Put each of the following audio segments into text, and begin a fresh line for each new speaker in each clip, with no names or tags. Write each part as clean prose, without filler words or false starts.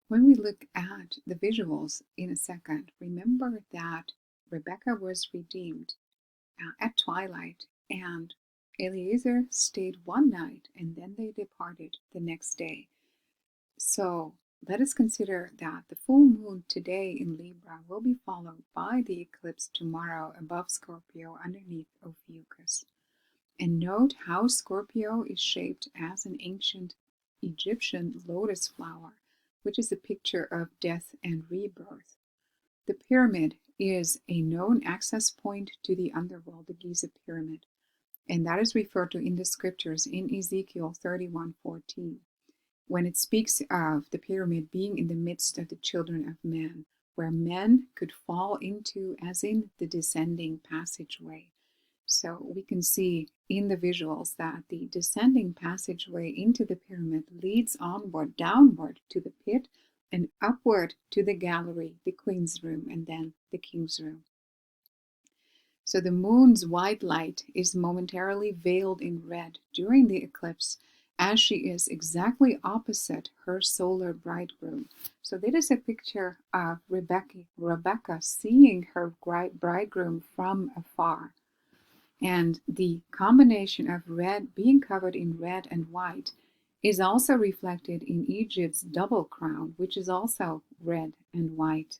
When we look at the visuals in a second, remember that Rebekah was redeemed at twilight, and Eliezer stayed one night, and then they departed the next day. So let us consider that the full moon today in Libra will be followed by the eclipse tomorrow above Scorpio underneath Ophiuchus. And note how Scorpio is shaped as an ancient Egyptian lotus flower, which is a picture of death and rebirth. The pyramid is a known access point to the underworld, the Giza pyramid, and that is referred to in the scriptures in Ezekiel 31:14, when it speaks of the pyramid being in the midst of the children of men, where men could fall into, as in the descending passageway. So we can see in the visuals that the descending passageway into the pyramid leads onward, downward to the pit, and upward to the gallery, the queen's room, and then the king's room. So the moon's white light is momentarily veiled in red during the eclipse, as she is exactly opposite her solar bridegroom. So that is a picture of Rebekah seeing her bridegroom from afar. And the combination of red, being covered in red and white, is also reflected in Egypt's double crown, which is also red and white.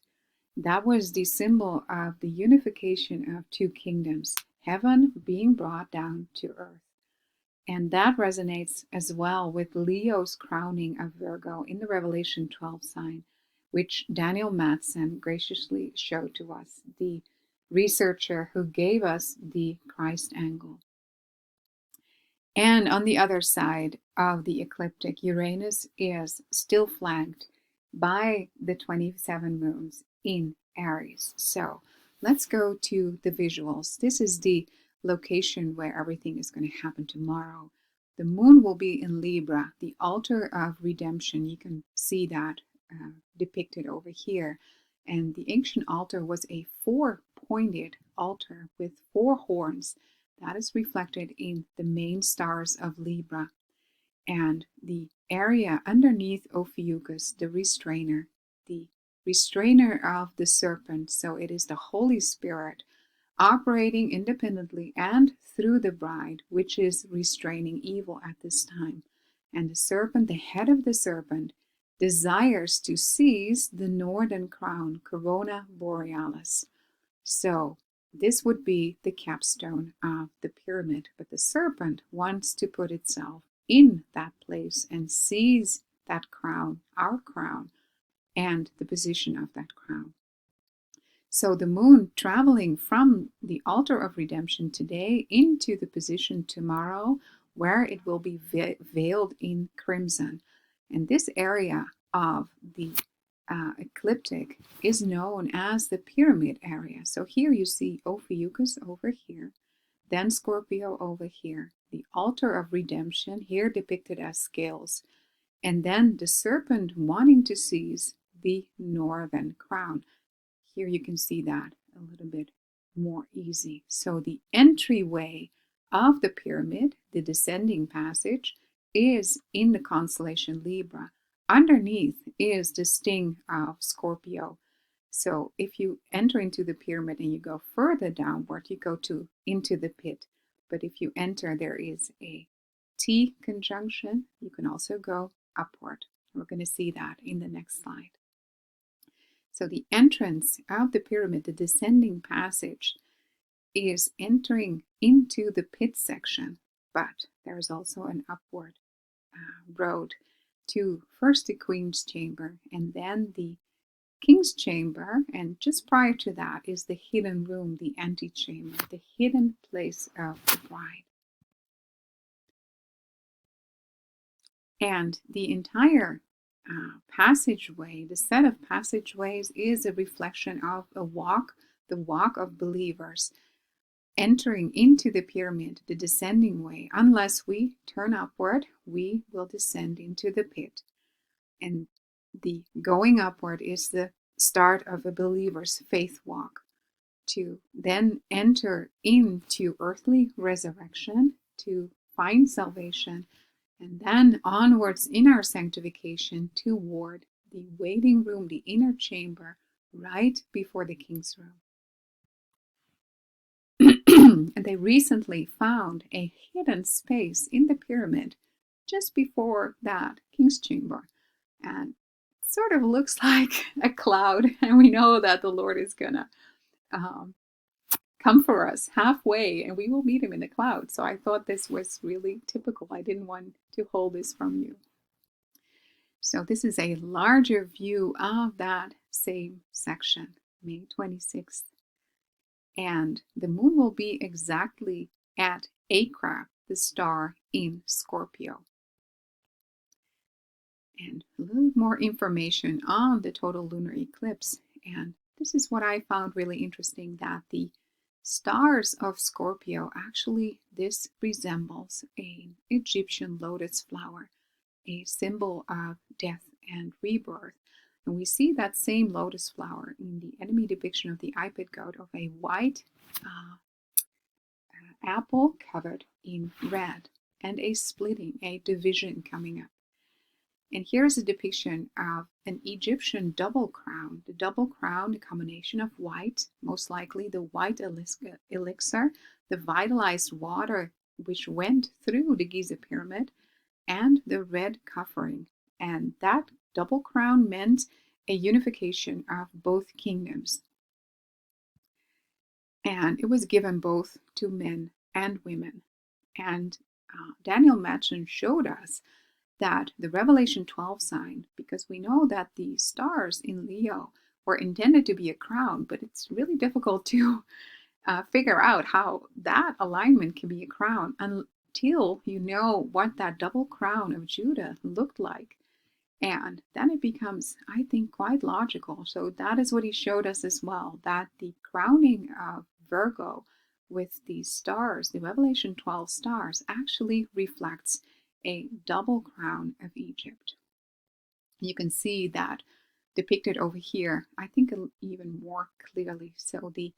That was the symbol of the unification of two kingdoms, heaven being brought down to earth. And that resonates as well with Leo's crowning of Virgo in the Revelation 12 sign, which Daniel Mattson graciously showed to us, the researcher who gave us the Christ angle. And on the other side of the ecliptic, Uranus is still flanked by the 27 moons in Aries. So let's go to the visuals. This is the location where everything is going to happen tomorrow. The moon will be in Libra, the altar of redemption. You can see that depicted over here. And the ancient altar was a four-pointed altar with four horns. That is reflected in the main stars of Libra. And the area underneath Ophiuchus, the restrainer of the serpent. So it is the Holy Spirit operating independently and through the bride, which is restraining evil at this time. And the serpent, the head of the serpent, desires to seize the northern crown, Corona Borealis. So this would be the capstone of the pyramid, but the serpent wants to put itself in that place and seize that crown, our crown, and the position of that crown. So the moon traveling from the altar of redemption today into the position tomorrow, where it will be veiled in crimson. And this area of the ecliptic is known as the pyramid area. So here you see Ophiuchus over here, then Scorpio over here, the altar of redemption here depicted as scales, and then the serpent wanting to seize the northern crown. Here you can see that a little bit more easy. So the entryway of the pyramid, the descending passage, is in the constellation Libra. Underneath is the sting of Scorpio. So if you enter into the pyramid and you go further downward, you go into the pit. But if you enter, there is a T conjunction. You can also go upward. We're going to see that in the next slide. So the entrance of the pyramid, the descending passage, is entering into the pit section, but there is also an upward road to first the Queen's chamber and then the King's chamber, and just prior to that is the hidden room, the antechamber, the hidden place of the bride. And the entire passageway, the set of passageways, is a reflection of the walk of believers entering into the pyramid, the descending way. Unless we turn upward, we will descend into the pit. And the going upward is the start of a believer's faith walk, to then enter into earthly resurrection, to find salvation, and then onwards in our sanctification toward the waiting room, the inner chamber, right before the king's room. And they recently found a hidden space in the pyramid just before that king's chamber. And it sort of looks like a cloud. And we know that the Lord is going to come for us halfway and we will meet him in the cloud. So I thought this was really typical. I didn't want to hold this from you. So this is a larger view of that same section, May 26th. And the moon will be exactly at Acra, the star in Scorpio. And a little more information on the total lunar eclipse. And this is what I found really interesting, that the stars of Scorpio, actually this resembles an Egyptian lotus flower, a symbol of death and rebirth. And we see that same lotus flower in the enemy depiction of the iPad goat of a white apple covered in red, and a splitting, a division coming up. And here's a depiction of an Egyptian double crown. The double crown, a combination of white, most likely the white elixir, the vitalized water which went through the Giza pyramid, and the red covering. And that double crown meant a unification of both kingdoms. And it was given both to men and women. And Daniel Madsen showed us that the Revelation 12 sign, because we know that the stars in Leo were intended to be a crown, but it's really difficult to figure out how that alignment can be a crown until you know what that double crown of Judah looked like. And then it becomes, I think, quite logical. So that is what he showed us as well, that the crowning of Virgo with these stars, the Revelation 12 stars, actually reflects a double crown of Egypt. You can see that depicted over here, I think even more clearly. So the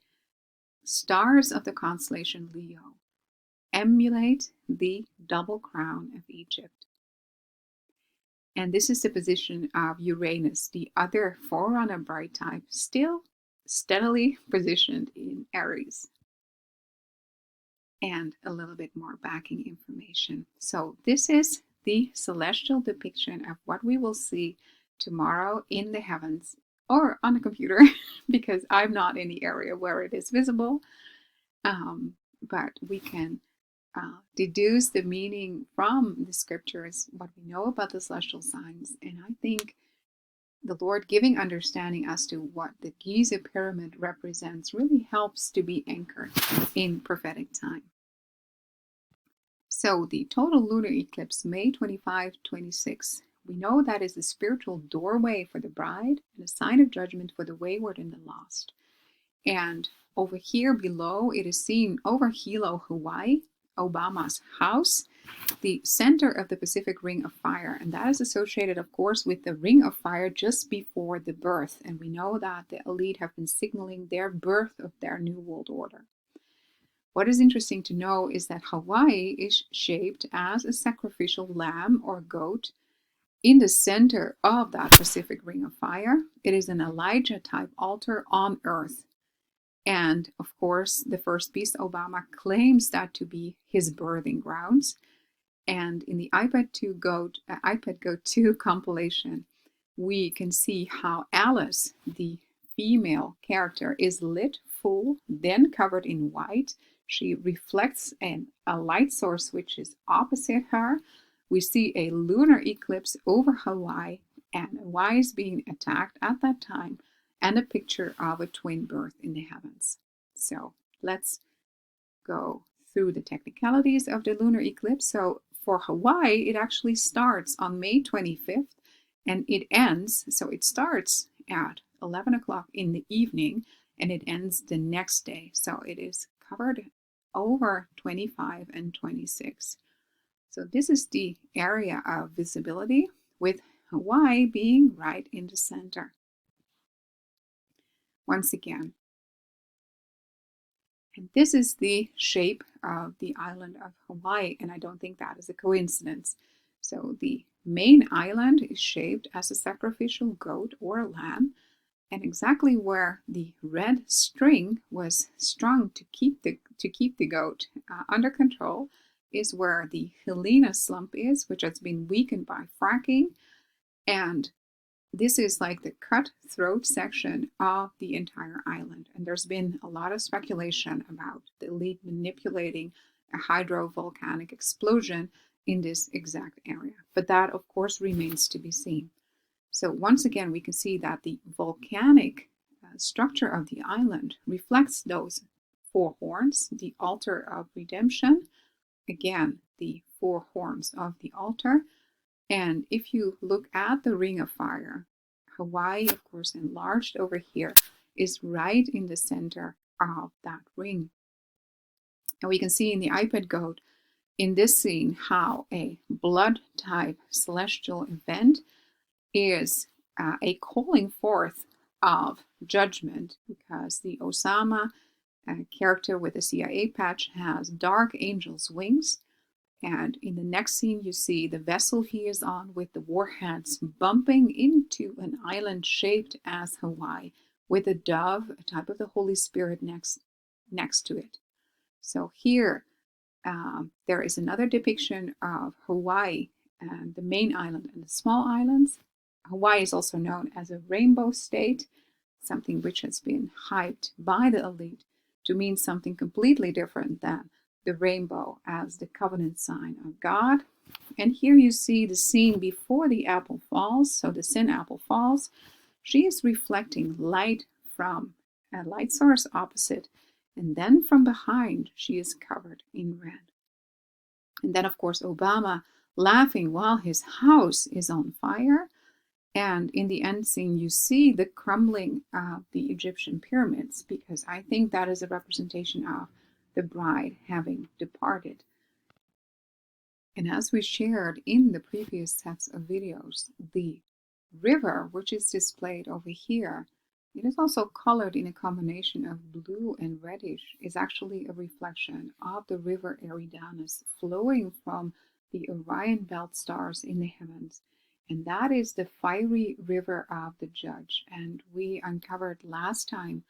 stars of the constellation Leo emulate the double crown of Egypt. And this is the position of Uranus, the other forerunner bright type, still steadily positioned in Aries. And a little bit more backing information. So this is the celestial depiction of what we will see tomorrow in the heavens or on a computer, because I'm not in the area where it is visible. But we can deduce the meaning from the scriptures, what we know about the celestial signs. And I think the Lord giving understanding as to what the Giza pyramid represents really helps to be anchored in prophetic time. So the total lunar eclipse, May 25, 26, we know that is the spiritual doorway for the bride and a sign of judgment for the wayward and the lost. And over here below, it is seen over Hilo, Hawaii, Obama's house, the center of the Pacific Ring of Fire. And that is associated, of course, with the Ring of Fire just before the birth. And we know that the elite have been signaling their birth of their new world order. What is interesting to know is that Hawaii is shaped as a sacrificial lamb or goat in the center of that Pacific Ring of Fire. It is an Elijah-type altar on Earth. And of course, the first beast, Obama, claims that to be his birthing grounds. And in the iPad Goat 2 compilation, we can see how Alice, the female character, is lit full, then covered in white. She reflects a light source which is opposite her. We see a lunar eclipse over Hawaii, and Hawaii is being attacked at that time, and a picture of a twin birth in the heavens. So let's go through the technicalities of the lunar eclipse. So for Hawaii, it actually starts on May 25th and it ends, so it starts at 11 o'clock in the evening and it ends the next day. So it is covered over 25 and 26. So this is the area of visibility, with Hawaii being right in the center. Once again. And this is the shape of the island of Hawaii, and I don't think that is a coincidence. So the main island is shaped as a sacrificial goat or lamb, and exactly where the red string was strung to keep the goat under control is where the Helena slump is, which has been weakened by fracking. And this is like the cutthroat section of the entire island. And there's been a lot of speculation about the elite manipulating a hydrovolcanic explosion in this exact area. But that, of course, remains to be seen. So once again, we can see that the volcanic structure of the island reflects those four horns, the altar of redemption, again, the four horns of the altar. And if you look at the Ring of Fire, Hawaii, of course, enlarged over here, is right in the center of that ring. And we can see in the iPad goat in this scene how a blood type celestial event is a calling forth of judgment, because the Osama character with the CIA patch has dark angel's wings. And in the next scene, you see the vessel he is on with the warheads bumping into an island shaped as Hawaii, with a dove, a type of the Holy Spirit, next to it. So here, there is another depiction of Hawaii and the main island and the small islands. Hawaii is also known as a rainbow state, something which has been hyped by the elite to mean something completely different than the rainbow as the covenant sign of God. And here you see the scene before the apple falls. So the sin apple falls. She is reflecting light from a light source opposite. And then from behind, she is covered in red. And then, of course, Obama laughing while his house is on fire. And in the end scene, you see the crumbling of the Egyptian pyramids, because I think that is a representation of the bride having departed. And as we shared in the previous sets of videos, the river, which is displayed over here, it is also colored in a combination of blue and reddish, is actually a reflection of the river Eridanus flowing from the Orion belt stars in the heavens. And that is the fiery river of the judge. And we uncovered last time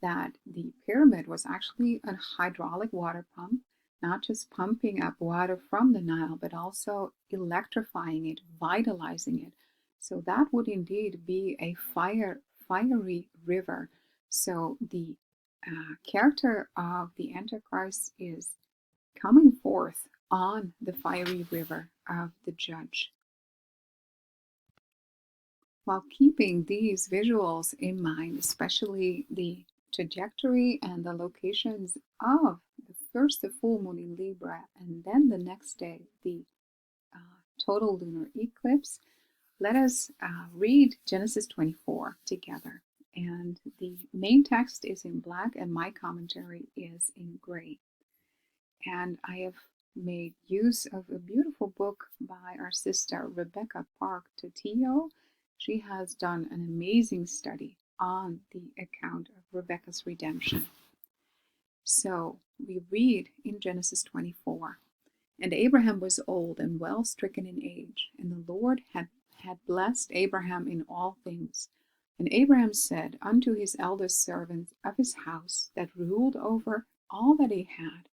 that the pyramid was actually a hydraulic water pump, not just pumping up water from the Nile, but also electrifying it, vitalizing it. So that would indeed be a fiery river. So the character of the Antichrist is coming forth on the fiery river of the judge. While keeping these visuals in mind, especially the trajectory and the locations of the full moon in Libra, and then the next day, the total lunar eclipse, let us read Genesis 24 together. And the main text is in black and my commentary is in gray. And I have made use of a beautiful book by our sister Rebekah Park Totillo. She has done an amazing study on the account of Rebekah's redemption. So we read in Genesis 24, "And Abraham was old and well stricken in age, and the Lord had blessed Abraham in all things. And Abraham said unto his eldest servant of his house that ruled over all that he had,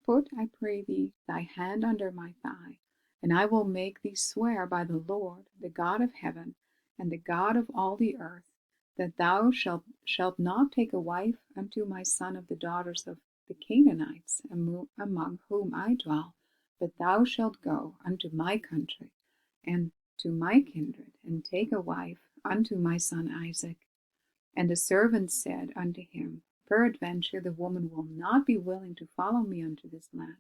Put, I pray thee, thy hand under my thigh, and I will make thee swear by the Lord, the God of heaven, and the God of all the earth, that thou shalt not take a wife unto my son of the daughters of the Canaanites, among whom I dwell, but thou shalt go unto my country, and to my kindred, and take a wife unto my son Isaac. And the servant said unto him, Peradventure the woman will not be willing to follow me unto this land.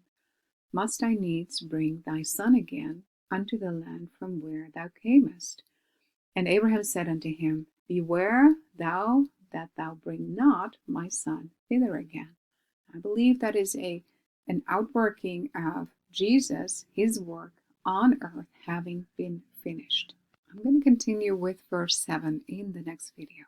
Must I needs bring thy son again unto the land from where thou camest? And Abraham said unto him, Beware thou that thou bring not my son hither again." I believe that is an outworking of Jesus, his work on earth having been finished. I'm going to continue with verse 7 in the next video.